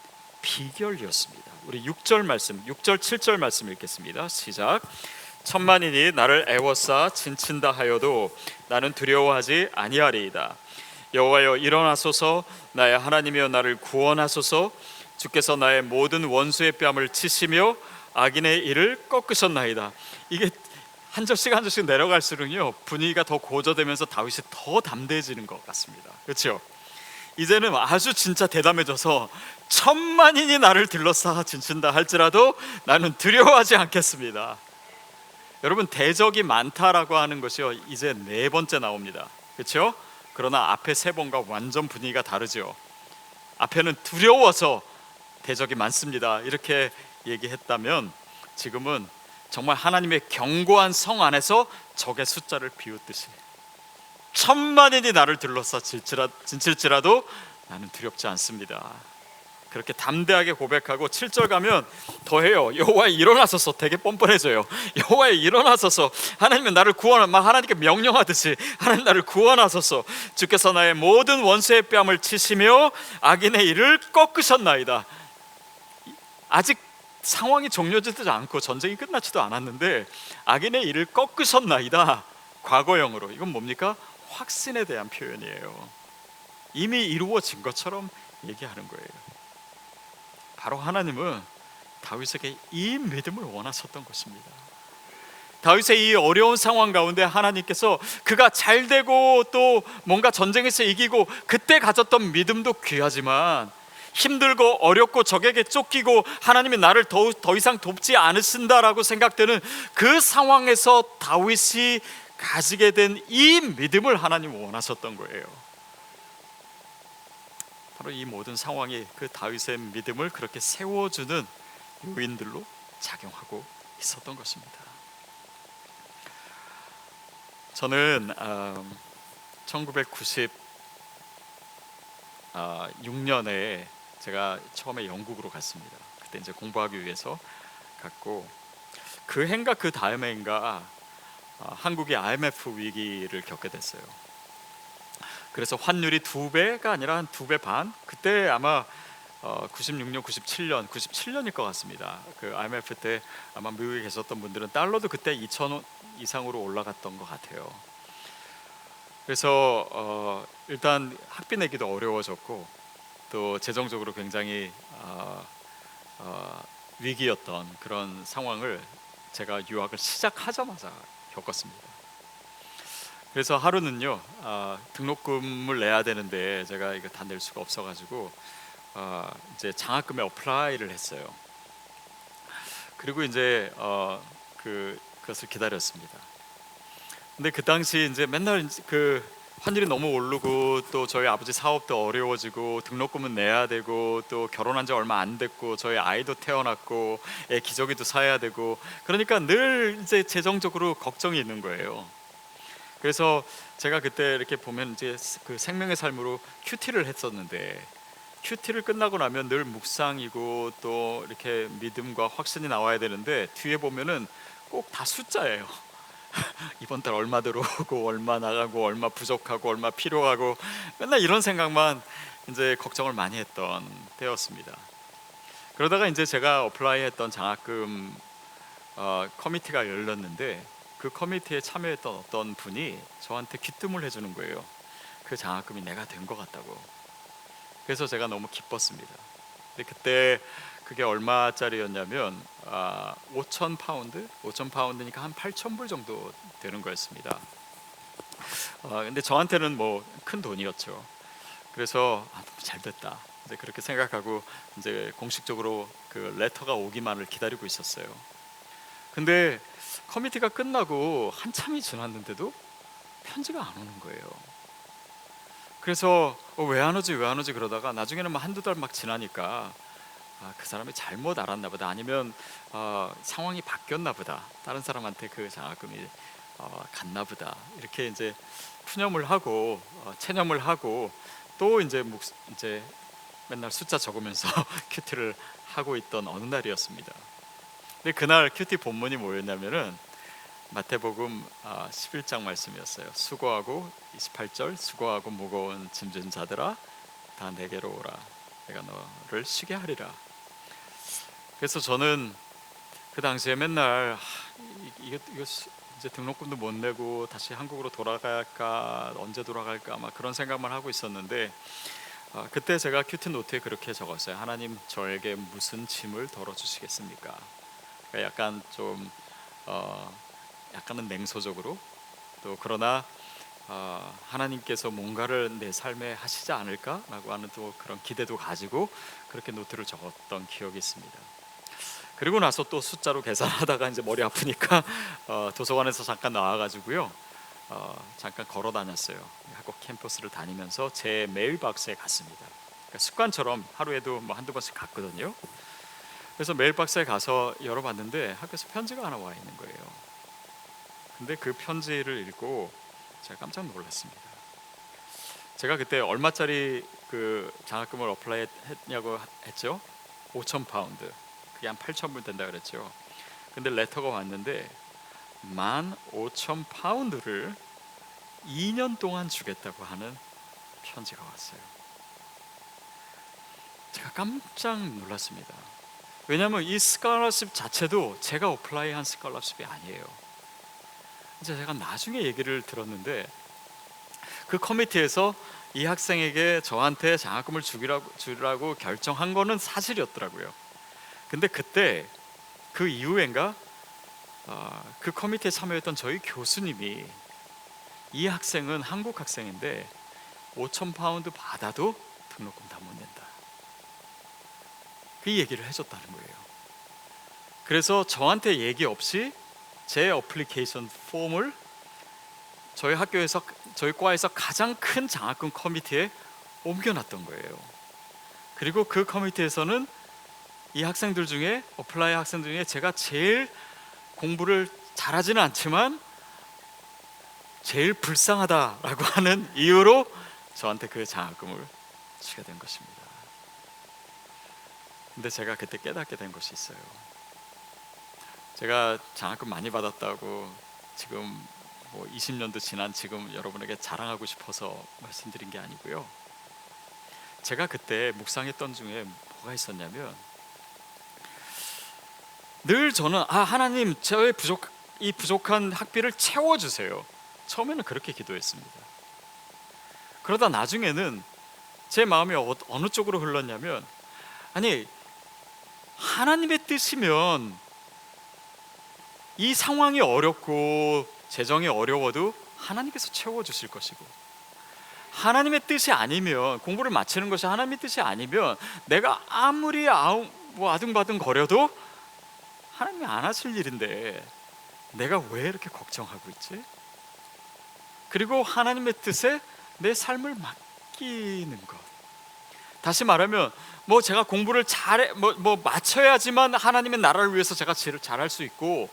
비결이었습니다. 우리 6절 말씀, 6절 7절 말씀 읽겠습니다. 시작. 천만인이 나를 애워싸 진친다 하여도 나는 두려워하지 아니하리이다. 여호와여 일어나소서, 나의 하나님이여 나를 구원하소서. 주께서 나의 모든 원수의 뺨을 치시며 악인의 일을 꺾으셨나이다. 이게 한 절씩 한 절씩 내려갈수록요 분위기가 더 고조되면서 다윗이 더 담대해지는 것 같습니다. 그렇죠? 이제는 아주 진짜 대담해져서 천만인이 나를 들러싸 진친다 할지라도 나는 두려워하지 않겠습니다. 여러분 대적이 많다라고 하는 것이요 이제 4번째 나옵니다. 그렇죠? 그러나 앞에 3번과 완전 분위기가 다르죠. 앞에는 두려워서 대적이 많습니다 이렇게 얘기했다면 지금은 정말 하나님의 견고한 성 안에서 적의 숫자를 비웃듯이 천만인이 나를 둘러싸 진칠지라도 나는 두렵지 않습니다. 그렇게 담대하게 고백하고 7절 가면 더해요. 여호와여 일어나소서. 되게 뻔뻔해져요. 여호와여 일어나소서. 하나님은 나를 막 하나님께 명령하듯이 하나님 나를 구원하소서. 주께서 나의 모든 원수의 뺨을 치시며 악인의 일을 꺾으셨나이다. 아직 상황이 종료되지 않고 전쟁이 끝나지도 않았는데 악인의 일을 꺾으셨나이다. 과거형으로. 이건 뭡니까? 확신에 대한 표현이에요. 이미 이루어진 것처럼 얘기하는 거예요. 바로 하나님은 다윗에게 이 믿음을 원하셨던 것입니다. 다윗의 이 어려운 상황 가운데 하나님께서 그가 잘 되고 또 뭔가 전쟁에서 이기고 그때 가졌던 믿음도 귀하지만 힘들고 어렵고 적에게 쫓기고 하나님이 나를 더 이상 돕지 않으신다라고 생각되는 그 상황에서 다윗이 가지게 된 이 믿음을 하나님 원하셨던 거예요. 바로 이 모든 상황이 그 다윗의 믿음을 그렇게 세워주는 요인들로 작용하고 있었던 것입니다. 저는 1996년에 제가 처음에 영국으로 갔습니다. 그때 이제 공부하기 위해서 갔고 그 해인가 그 다음 해인가 한국이 IMF 위기를 겪게 됐어요. 그래서 환율이 2배가 아니라 한 2배 반. 그때 아마 96년, 97년일 것 같습니다. 그 IMF 때 아마 미국에 계셨던 분들은 달러도 그때 2,000원 이상으로 올라갔던 것 같아요. 그래서 일단 학비 내기도 어려워졌고 또 재정적으로 굉장히 위기였던 그런 상황을 제가 유학을 시작하자마자 겪었습니다. 그래서 하루는요 등록금을 내야 되는데 제가 이거 다 낼 수가 없어가지고 이제 장학금에 어플라이를 했어요. 그리고 이제 그것을 기다렸습니다. 근데 그 당시 이제 맨날 그 환율이 너무 오르고 또 저희 아버지 사업도 어려워지고 등록금은 내야 되고 또 결혼한 지 얼마 안 됐고 저희 아이도 태어났고 애 기저귀도 사야 되고 그러니까 늘 이제 재정적으로 걱정이 있는 거예요. 그래서 제가 그때 이렇게 보면 이제 그 생명의 삶으로 큐티를 했었는데 큐티를 끝나고 나면 늘 묵상이고 또 이렇게 믿음과 확신이 나와야 되는데 뒤에 보면은 꼭 다 숫자예요. 이번 달 얼마 들어오고 얼마 나가고 얼마 부족하고 얼마 필요하고 맨날 이런 생각만 이제 걱정을 많이 했던 때였습니다. 그러다가 이제 제가 어플라이했던 장학금 커미티가 열렸는데 그 커미티에 참여했던 어떤 분이 저한테 귀뜸을 해주는 거예요. 그 장학금이 내가 된 것 같다고. 그래서 제가 너무 기뻤습니다. 근데 그때 그게 얼마짜리였냐면 5,000파운드? 5,000파운드니까 한 8,000불 정도 되는 거였습니다. 근데 저한테는 뭐 큰 돈이었죠. 그래서 너무 잘 됐다. 이제 그렇게 생각하고 이제 공식적으로 그 레터가 오기만을 기다리고 있었어요. 근데 커미티가 끝나고 한참이 지났는데도 편지가 안 오는 거예요. 그래서 왜 안 오지 왜 안 오지 그러다가 나중에는 뭐 한두 달 막 지나니까 그 사람이 잘못 알았나 보다, 아니면 상황이 바뀌었나 보다, 다른 사람한테 그 장학금이 갔나 보다, 이렇게 이제 푸념을 하고 체념을 하고 또 이제 맨날 숫자 적으면서 큐티를 하고 있던 어느 날이었습니다. 근데 그날 큐티 본문이 뭐였냐면은 마태복음 11장 말씀이었어요. 수고하고 28절, 수고하고 무거운 짐진 자들아 다 내게로 오라, 내가 너를 쉬게 하리라. 그래서 저는 그 당시에 맨날 이거 이제 등록금도 못 내고 다시 한국으로 돌아갈까, 언제 돌아갈까 막 그런 생각만 하고 있었는데, 그때 제가 큐티 노트에 그렇게 적었어요. 하나님, 저에게 무슨 짐을 덜어주시겠습니까? 그러니까 약간 좀 약간은 냉소적으로, 또 그러나 하나님께서 뭔가를 내 삶에 하시지 않을까라고 하는 또 그런 기대도 가지고 그렇게 노트를 적었던 기억이 있습니다. 그리고 나서 또 숫자로 계산하다가 이제 머리 아프니까 도서관에서 잠깐 나와가지고요, 잠깐 걸어 다녔어요. 학교 캠퍼스를 다니면서 제 메일박스에 갔습니다. 그러니까 습관처럼 하루에도 뭐 한두 번씩 갔거든요. 그래서 메일박스에 가서 열어봤는데 학교에서 편지가 하나 와 있는 거예요. 근데 그 편지를 읽고 제가 깜짝 놀랐습니다. 제가 그때 얼마짜리 그 장학금을 어플라이 했냐고 했죠? 5,000파운드, 그게 한 8,000불 된다 그랬죠. 근데 레터가 왔는데 15,000파운드를 2년 동안 주겠다고 하는 편지가 왔어요. 제가 깜짝 놀랐습니다. 왜냐하면 이 스칼러십 자체도 제가 어플라이한 스칼러십이 아니에요. 이제 제가 나중에 얘기를 들었는데 그 커미티에서 이 학생에게 저한테 장학금을 주라고 결정한 거는 사실이었더라고요. 근데 그때 그 이후엔가 그 커미티에 참여했던 저희 교수님이 이 학생은 한국 학생인데 5,000파운드 받아도 등록금 다 못 낸다, 그 얘기를 해줬다는 거예요. 그래서 저한테 얘기 없이 제 어플리케이션 폼을 저희 학교에서, 저희 과에서 가장 큰 장학금 커미티에 옮겨놨던 거예요. 그리고 그 커미티에서는 이 학생들 중에, 어플라이 학생들 중에 제가 제일 공부를 잘하지는 않지만 제일 불쌍하다라고 하는 이유로 저한테 그 장학금을 주게 된 것입니다. 근데 제가 그때 깨닫게 된 것이 있어요. 제가 장학금 많이 받았다고 지금 뭐 20년도 지난 지금 여러분에게 자랑하고 싶어서 말씀드린 게 아니고요. 제가 그때 묵상했던 중에 뭐가 있었냐면, 늘 저는 하나님, 저의 이 부족한 학비를 채워주세요. 처음에는 그렇게 기도했습니다. 그러다 나중에는 제 마음이 어느 쪽으로 흘렀냐면, 아니, 하나님의 뜻이면 이 상황이 어렵고 재정이 어려워도 하나님께서 채워주실 것이고, 하나님의 뜻이 아니면, 공부를 마치는 것이 하나님의 뜻이 아니면 내가 아무리 아등바등 거려도 하나님이 안 하실 일인데 내가 왜 이렇게 걱정하고 있지? 그리고 하나님의 뜻에 내 삶을 맡기는 것. 다시 말하면 뭐 제가 공부를 뭐 마쳐야지만 하나님의 나라를 위해서 제가 잘할 수 있고,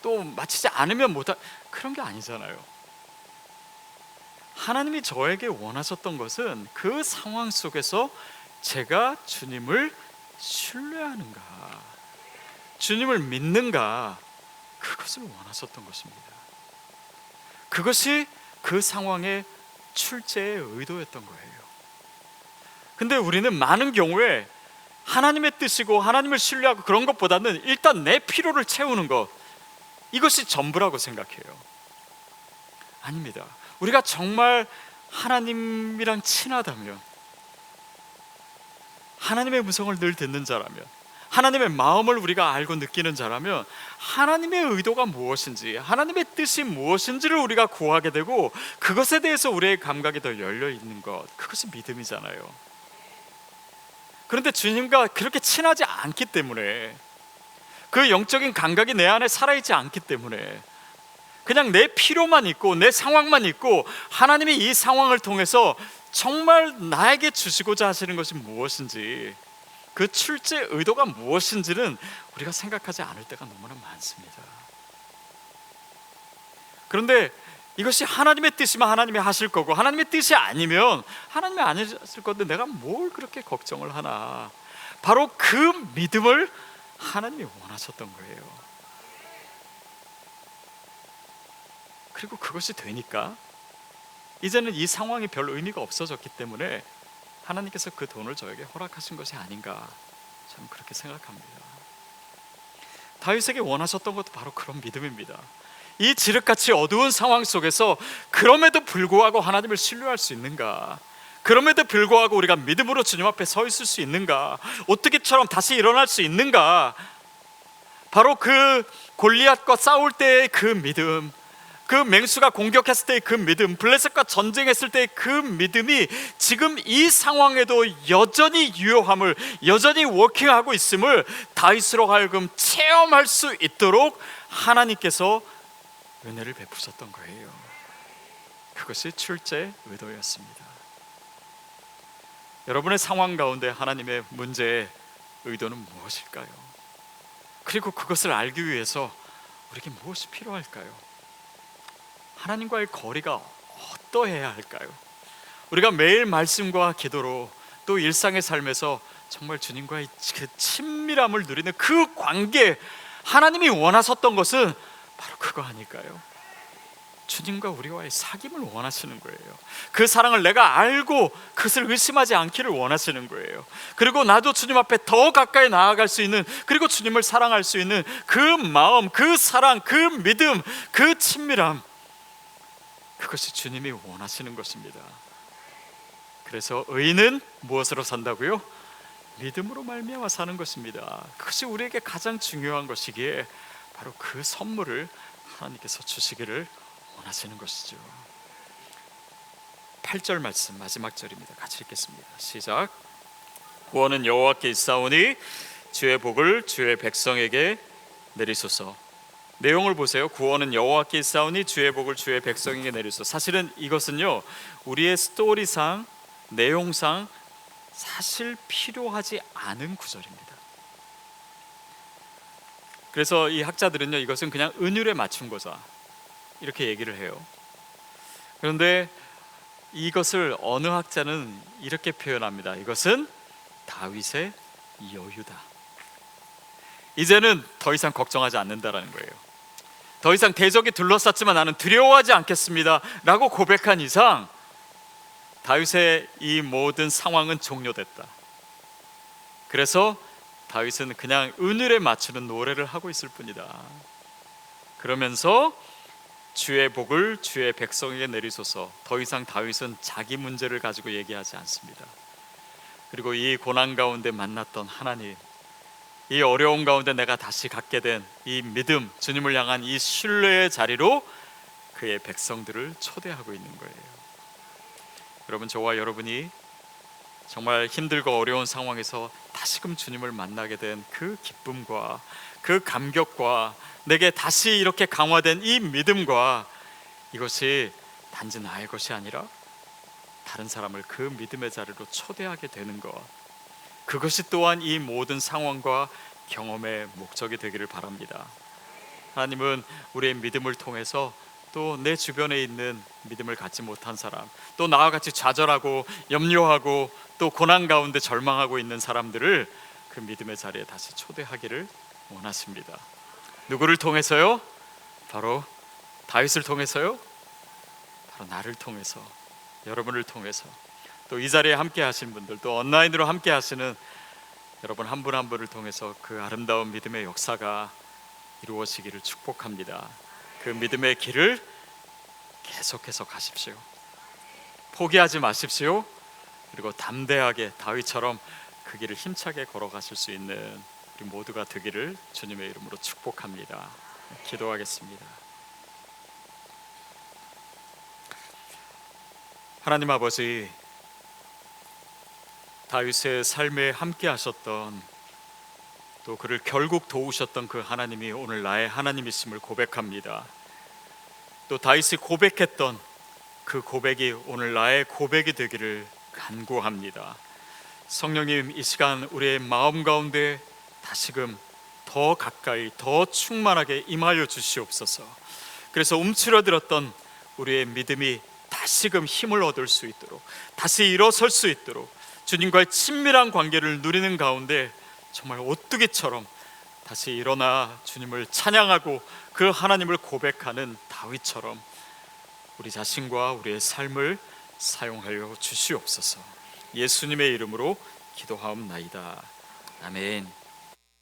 또 마치지 않으면 그런 게 아니잖아요. 하나님이 저에게 원하셨던 것은 그 상황 속에서 제가 주님을 신뢰하는가, 주님을 믿는가, 그것을 원하셨던 것입니다. 그것이 그 상황의 출제의 의도였던 거예요. 근데 우리는 많은 경우에 하나님의 뜻이고 하나님을 신뢰하고 그런 것보다는 일단 내 필요를 채우는 것, 이것이 전부라고 생각해요. 아닙니다. 우리가 정말 하나님이랑 친하다면, 하나님의 음성을 늘 듣는 자라면, 하나님의 마음을 우리가 알고 느끼는 자라면 하나님의 의도가 무엇인지, 하나님의 뜻이 무엇인지를 우리가 구하게 되고, 그것에 대해서 우리의 감각이 더 열려 있는 것, 그것이 믿음이잖아요. 그런데 주님과 그렇게 친하지 않기 때문에, 그 영적인 감각이 내 안에 살아있지 않기 때문에 그냥 내 필요만 있고 내 상황만 있고, 하나님이 이 상황을 통해서 정말 나에게 주시고자 하시는 것이 무엇인지, 그 출제 의도가 무엇인지는 우리가 생각하지 않을 때가 너무나 많습니다. 그런데 이것이 하나님의 뜻이면 하나님이 하실 거고, 하나님의 뜻이 아니면 하나님이 안 하실 건데 내가 뭘 그렇게 걱정을 하나. 바로 그 믿음을 하나님이 원하셨던 거예요. 그리고 그것이 되니까 이제는 이 상황이 별 의미가 없어졌기 때문에 하나님께서 그 돈을 저에게 허락하신 것이 아닌가, 저는 그렇게 생각합니다. 다윗에게 원하셨던 것도 바로 그런 믿음입니다. 이 지륵같이 어두운 상황 속에서 그럼에도 불구하고 하나님을 신뢰할 수 있는가, 그럼에도 불구하고 우리가 믿음으로 주님 앞에 서 있을 수 있는가, 오뜨기처럼 다시 일어날 수 있는가, 바로 그 골리앗과 싸울 때의 그 믿음, 그 맹수가 공격했을 때의 그 믿음, 블레셋과 전쟁했을 때의 그 믿음이 지금 이 상황에도 여전히 유효함을, 여전히 워킹하고 있음을 다윗으로 하여금 체험할 수 있도록 하나님께서 은혜를 베푸셨던 거예요. 그것이 출제 의도였습니다. 여러분의 상황 가운데 하나님의 문제의 의도는 무엇일까요? 그리고 그것을 알기 위해서 우리에게 무엇이 필요할까요? 하나님과의 거리가 어떠해야 할까요? 우리가 매일 말씀과 기도로, 또 일상의 삶에서 정말 주님과의 그 친밀함을 누리는 그 관계, 하나님이 원하셨던 것은 바로 그거 아닐까요? 주님과 우리와의 사귐을 원하시는 거예요. 그 사랑을 내가 알고 그것을 의심하지 않기를 원하시는 거예요. 그리고 나도 주님 앞에 더 가까이 나아갈 수 있는, 그리고 주님을 사랑할 수 있는 그 마음, 그 사랑, 그 믿음, 그 친밀함, 그것이 주님이 원하시는 것입니다. 그래서 의인은 무엇으로 산다고요? 믿음으로 말미암아 사는 것입니다. 그것이 우리에게 가장 중요한 것이기에 바로 그 선물을 하나님께서 주시기를 원하시는 것이죠. 8절 말씀 마지막 절입니다. 같이 읽겠습니다. 시작. 구원은 여호와께 있사오니 주의 복을 주의 백성에게 내리소서. 내용을 보세요. 구원은 여호와께 있사오니 주의 복을 주의 백성에게 내리소서. 사실은 이것은요, 우리의 스토리상, 내용상 사실 필요하지 않은 구절입니다. 그래서 이 학자들은요, 이것은 그냥 은율에 맞춘 거다, 이렇게 얘기를 해요. 그런데 이것을 어느 학자는 이렇게 표현합니다. 이것은 다윗의 여유다. 이제는 더 이상 걱정하지 않는다라는 거예요. 더 이상 대적이 둘러쌌지만 나는 두려워하지 않겠습니다 라고 고백한 이상 다윗의 이 모든 상황은 종료됐다. 그래서 다윗은 그냥 은율에 맞추는 노래를 하고 있을 뿐이다. 그러면서 주의 복을 주의 백성에게 내리소서. 더 이상 다윗은 자기 문제를 가지고 얘기하지 않습니다. 그리고 이 고난 가운데 만났던 하나님, 이 어려운 가운데 내가 다시 갖게 된 이 믿음, 주님을 향한 이 신뢰의 자리로 그의 백성들을 초대하고 있는 거예요. 여러분, 저와 여러분이 정말 힘들고 어려운 상황에서 다시금 주님을 만나게 된 그 기쁨과 그 감격과 내게 다시 이렇게 강화된 이 믿음과, 이것이 단지 나의 것이 아니라 다른 사람을 그 믿음의 자리로 초대하게 되는 것, 그것이 또한 이 모든 상황과 경험의 목적이 되기를 바랍니다. 하나님은 우리의 믿음을 통해서 또 내 주변에 있는 믿음을 갖지 못한 사람, 또 나와 같이 좌절하고 염려하고 또 고난 가운데 절망하고 있는 사람들을 그 믿음의 자리에 다시 초대하기를 원하십니다. 누구를 통해서요? 바로 다윗을 통해서요? 바로 나를 통해서, 여러분을 통해서, 또 이 자리에 함께 하신 분들, 또 온라인으로 함께 하시는 여러분 한 분 한 분을 통해서 그 아름다운 믿음의 역사가 이루어지기를 축복합니다. 그 믿음의 길을 계속해서 가십시오. 포기하지 마십시오. 그리고 담대하게 다윗처럼 그 길을 힘차게 걸어가실 수 있는 우리 모두가 되기를 주님의 이름으로 축복합니다. 기도하겠습니다. 하나님 아버지, 다윗의 삶에 함께 하셨던 또 그를 결국 도우셨던 그 하나님이 오늘 나의 하나님이심을 고백합니다. 또 다윗이 고백했던 그 고백이 오늘 나의 고백이 되기를 간구합니다. 성령님, 이 시간 우리의 마음 가운데 다시금 더 가까이 더 충만하게 임하여 주시옵소서. 그래서 움츠러들었던 우리의 믿음이 다시금 힘을 얻을 수 있도록, 다시 일어설 수 있도록, 주님과의 친밀한 관계를 누리는 가운데 정말 오뚜기처럼 다시 일어나 주님을 찬양하고 그 하나님을 고백하는 다윗처럼 우리 자신과 우리의 삶을 사용하여 주시옵소서. 예수님의 이름으로 기도하옵나이다. 아멘.